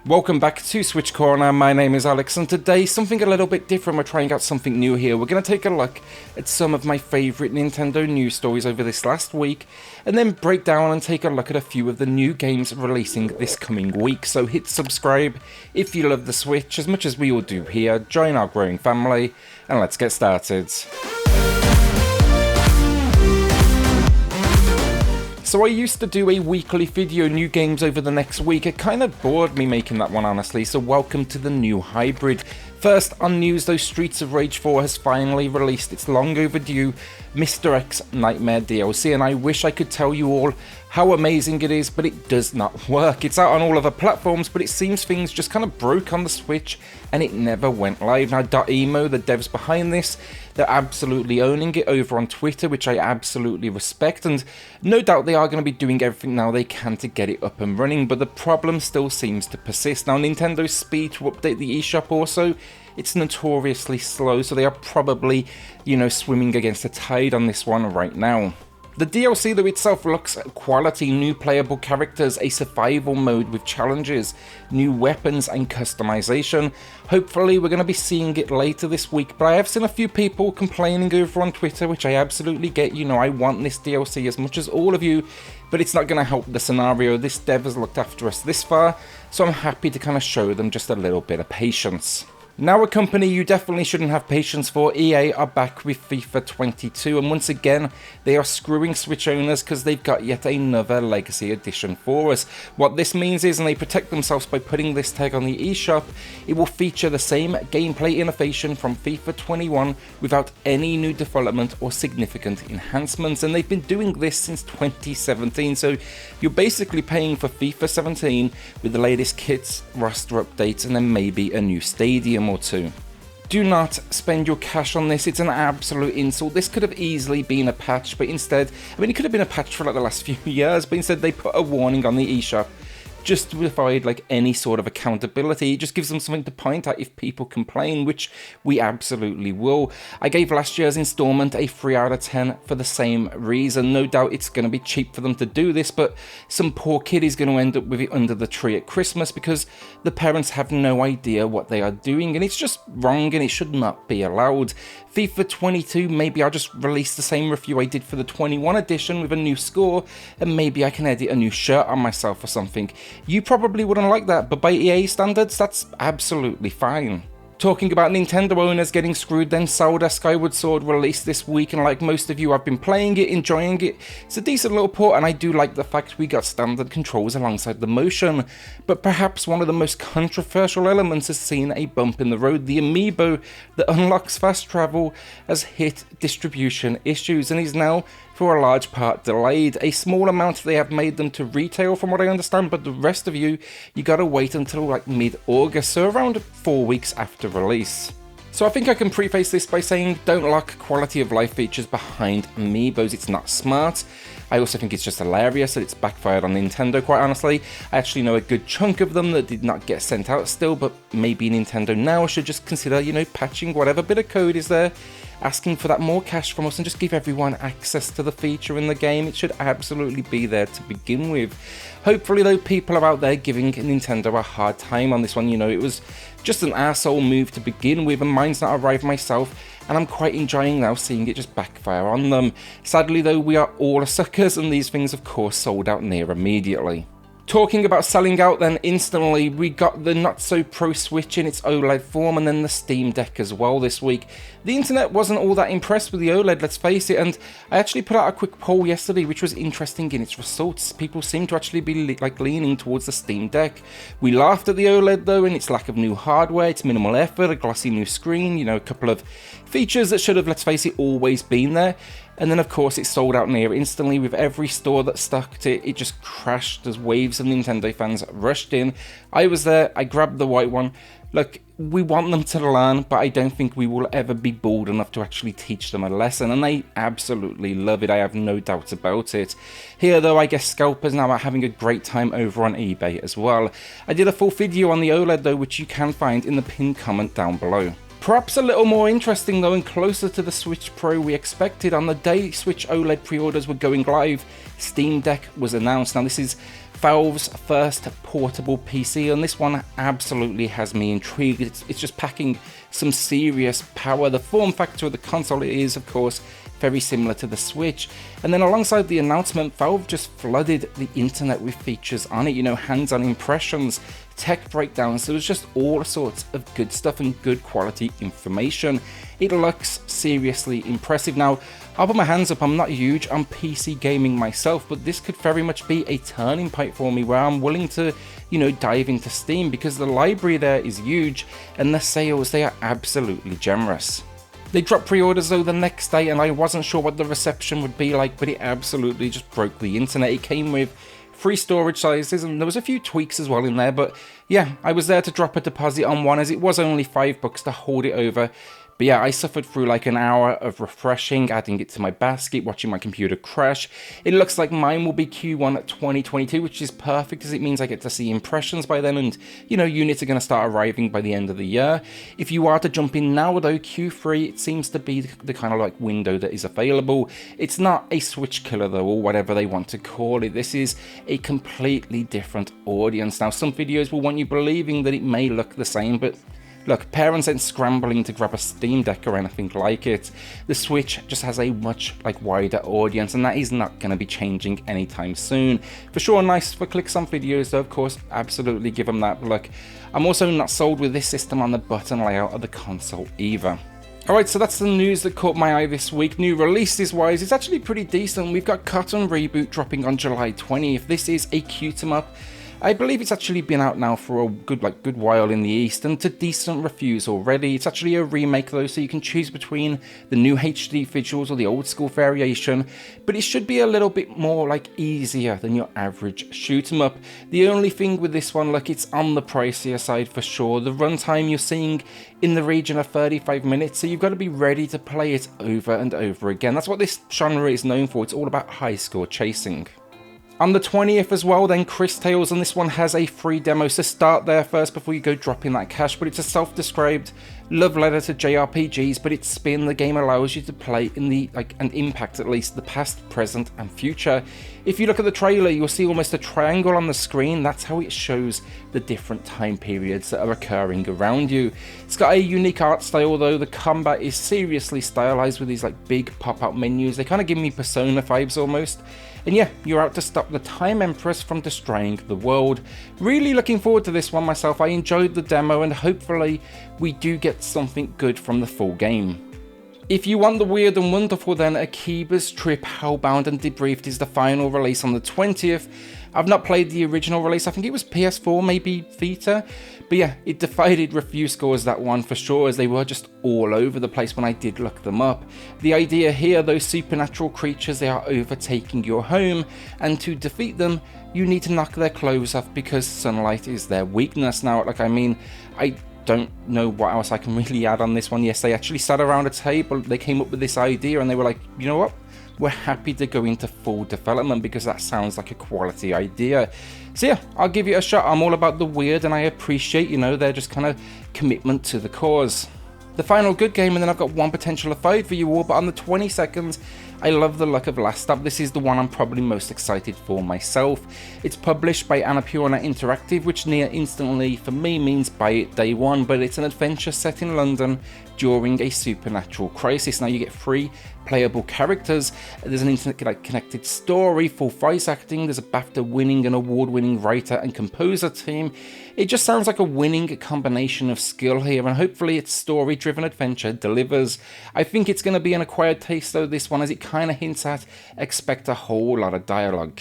Welcome back to SwitchCorner. My name is Alex, and today something a little bit different. We're trying out something new here. We're going to take a look at some of my favourite Nintendo news stories over this last week, and then break down and take a look at a few of the new games releasing this coming week. So hit subscribe if you love the Switch as much as we all do here. Join our growing family, and let's get started. So I used to do a weekly video, new games over the next week. It kind of bored me making that one, honestly, so welcome to the new hybrid. First on news though, Streets of Rage 4 has finally released its long overdue Mr. X Nightmare DLC, and I wish I could tell you all how amazing it is, but it does not work. It's out on all other platforms, but it seems things just kind of broke on the Switch and it never went live. Now Amiibo, the devs behind this, they're absolutely owning it over on Twitter, which I absolutely respect, and no doubt they are going to be doing everything now they can to get it up and running, but the problem still seems to persist. Now Nintendo's speed to update the eShop also, it's notoriously slow, so they are probably, swimming against the tide on this one right now. The DLC though itself looks quality, new playable characters, a survival mode with challenges, new weapons and customization. Hopefully we're going to be seeing it later this week, but I have seen a few people complaining over on Twitter, which I absolutely get. I want this DLC as much as all of you, but it's not going to help the scenario. This dev has looked after us this far, so I'm happy to kind of show them just a little bit of patience. Now a company you definitely shouldn't have patience for, EA are back with FIFA 22, and once again they are screwing Switch owners because they've got yet another Legacy Edition for us. What this means is, and they protect themselves by putting this tag on the eShop, it will feature the same gameplay innovation from FIFA 21 without any new development or significant enhancements, and they've been doing this since 2017, so you're basically paying for FIFA 17 with the latest kits, roster updates, and then maybe a new stadium or two. Do not spend your cash on this. It's an absolute insult. This could have easily been a patch, but instead, it could have been a patch for like the last few years, but instead they put a warning on the eShop just to provide like any sort of accountability. It just gives them something to point at if people complain, which we absolutely will. I gave last year's installment a 3 out of 10 for the same reason. No doubt it's going to be cheap for them to do this, but some poor kid is going to end up with it under the tree at Christmas because the parents have no idea what they are doing, and it's just wrong and it should not be allowed. FIFA 22, maybe I'll just release the same review I did for the 21 edition with a new score, and maybe I can edit a new shirt on myself or something. You probably wouldn't like that, but by EA standards, that's absolutely fine. Talking about Nintendo owners getting screwed, then Zelda Skyward Sword released this week, and like most of you, I've been playing it, enjoying it. It's a decent little port, and I do like the fact we got standard controls alongside the motion. But perhaps one of the most controversial elements has seen a bump in the road. The Amiibo that unlocks fast travel has hit distribution issues and is now, for a large part, delayed. A small amount they have made them to retail from what I understand, but the rest of you gotta wait until like mid-August, so around 4 weeks after release. So I think I can preface this by saying don't lock quality of life features behind Amiibos. It's not smart. I also think it's just hilarious that it's backfired on Nintendo, quite honestly. I actually know a good chunk of them that did not get sent out still, but maybe Nintendo now should just consider, patching whatever bit of code is there, asking for that more cash from us, and just give everyone access to the feature in the game. It should absolutely be there to begin with. Hopefully though, people are out there giving Nintendo a hard time on this one. It was just an arsehole move to begin with, and mine's not arrived myself, and I'm quite enjoying now seeing it just backfire on them. Sadly though, we are all suckers, and these things of course sold out near immediately. Talking about selling out then instantly, we got the not-so-pro Switch in its OLED form, and then the Steam Deck as well this week. The internet wasn't all that impressed with the OLED, let's face it, and I actually put out a quick poll yesterday which was interesting in its results. People seem to actually be leaning towards the Steam Deck. We laughed at the OLED though, and its lack of new hardware, its minimal effort, a glossy new screen, a couple of features that should have, let's face it, always been there. And then of course it sold out near instantly. With every store that stocked it, it just crashed as waves of Nintendo fans rushed in. I was there, I grabbed the white one. Look, we want them to learn, but I don't think we will ever be bold enough to actually teach them a lesson, and they absolutely love it, I have no doubt about it. Here though, I guess scalpers now are having a great time over on eBay as well. I did a full video on the OLED though, which you can find in the pinned comment down below. Perhaps a little more interesting though, and closer to the Switch Pro we expected, on the day Switch OLED pre-orders were going live, Steam Deck was announced. Now this is Valve's first portable PC, and this one absolutely has me intrigued. It's just packing some serious power. The form factor of the console is, of course, very similar to the Switch. And then alongside the announcement, Valve just flooded the internet with features on it, you know, hands-on impressions, tech breakdowns. There was just all sorts of good stuff and good quality information. It looks seriously impressive. Now, I'll put my hands up, I'm not huge on PC gaming myself, but this could very much be a turning point for me where I'm willing to, you know, dive into Steam, because the library there is huge and the sales, they are absolutely generous. They dropped pre-orders though the next day, and I wasn't sure what the reception would be like, but it absolutely just broke the internet. It came with free storage sizes, and there was a few tweaks as well in there, but yeah, I was there to drop a deposit on one, as it was only $5 to hold it over. But yeah, I suffered through like an hour of refreshing, adding it to my basket, watching my computer crash. It looks like mine will be Q1 2022, which is perfect, as it means I get to see impressions by then, and, you know, units are going to start arriving by the end of the year. If you are to jump in now though, Q3, it seems to be the kind of like window that is available. It's not a Switch killer though, or whatever they want to call it. This is a completely different audience. Now, some videos will want you believing that it may look the same, but look, parents ain't scrambling to grab a Steam Deck or anything like it. The Switch just has a much wider audience, and that is not going to be changing anytime soon. For sure, nice for clicks on videos though, of course, absolutely give them that. But look, I'm also not sold with this system on the button layout of the console either. Alright, so that's the news that caught my eye this week. New releases wise, it's actually pretty decent. We've got Cotton Reboot dropping on July 20th. This is a cute-em-up. I believe it's actually been out now for a good while in the East, and to decent reviews already. It's actually a remake though, so you can choose between the new HD visuals or the old school variation, but it should be a little bit more easier than your average shoot 'em up. The only thing with this one, look, it's on the pricier side for sure. The runtime you're seeing in the region of 35 minutes, so you've got to be ready to play it over and over again. That's what this genre is known for. It's all about high score chasing. On the 20th as well, then Chris Tales, and this one has a free demo, so start there first before you go dropping that cash. But it's a self-described love letter to JRPGs, but its spin, the game allows you to play in the, and impact at least, the past, present and future. If you look at the trailer, you'll see almost a triangle on the screen. That's how it shows the different time periods that are occurring around you. It's got a unique art style though. The combat is seriously stylized with these big pop-out menus. They kind of give me Persona vibes almost. And yeah, you're out to stop the Time Empress from destroying the world. Really looking forward to this one myself. I enjoyed the demo, and hopefully we do get something good from the full game. If you want the weird and wonderful, then Akiba's Trip Hellbound and Debriefed is the final release on the 20th. I've not played the original release. I think it was PS4, maybe Vita. But yeah, it defied review scores, that one for sure, as they were just all over the place when I did look them up. The idea here, those supernatural creatures, they are overtaking your home, and to defeat them, you need to knock their clothes off because sunlight is their weakness. Now, I don't know what else I can really add on this one. Yes, they actually sat around a table, they came up with this idea, and they were like, you know what? We're happy to go into full development because that sounds like a quality idea. So yeah, I'll give it a shot. I'm all about the weird, and I appreciate, their just kind of commitment to the cause. The final good game, and then I've got one potential aside for you all, but on the 22nd, I love the look of Last Stop. This is the one I'm probably most excited for myself. It's published by Annapurna Interactive, which near instantly for me means buy it day one, but it's an adventure set in London during a supernatural crisis. Now you get 3 playable characters, there's an interconnected story, full voice acting, there's a BAFTA-winning and award-winning writer and composer team. It just sounds like a winning combination of skill here, and hopefully its story-driven adventure delivers. I think it's going to be an acquired taste though, this one, as it kind of hints at expect a whole lot of dialogue.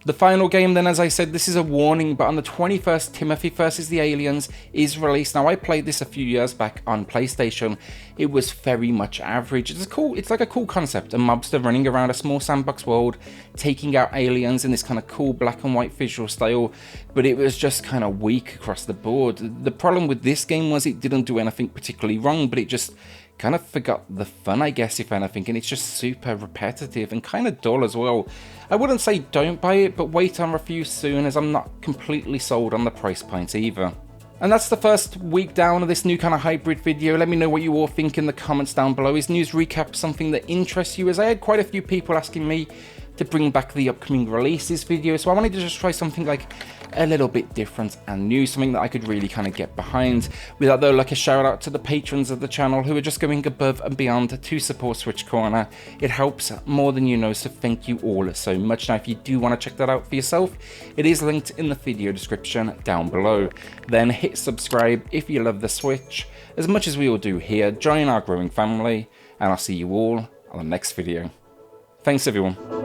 The final game then, as I said, this is a warning, but on the 21st, Timothy vs. the Aliens is released. Now, I played this a few years back on PlayStation. It was very much average. It's like a cool concept, a mobster running around a small sandbox world, taking out aliens in this kind of cool black and white visual style, but it was just kind of weak across the board. The problem with this game was it didn't do anything particularly wrong, but it just kind of forgot the fun, I guess, if anything, and it's just super repetitive and kind of dull as well. I wouldn't say don't buy it, but wait on review soon, as I'm not completely sold on the price point either. And that's the first week down of this new kind of hybrid video. Let me know what you all think in the comments down below. Is news recap something that interests you? As I had quite a few people asking me to bring back the upcoming releases video. So I wanted to just try something like a little bit different and new, something that I could really kind of get behind. With that though, like a shout out to the patrons of the channel who are just going above and beyond to support SwitchCorner. It helps more than you know, so thank you all so much. Now if you do want to check that out for yourself, it is linked in the video description down below. Then hit subscribe if you love the Switch as much as we all do here. Join our growing family, and I'll see you all on the next video. Thanks everyone.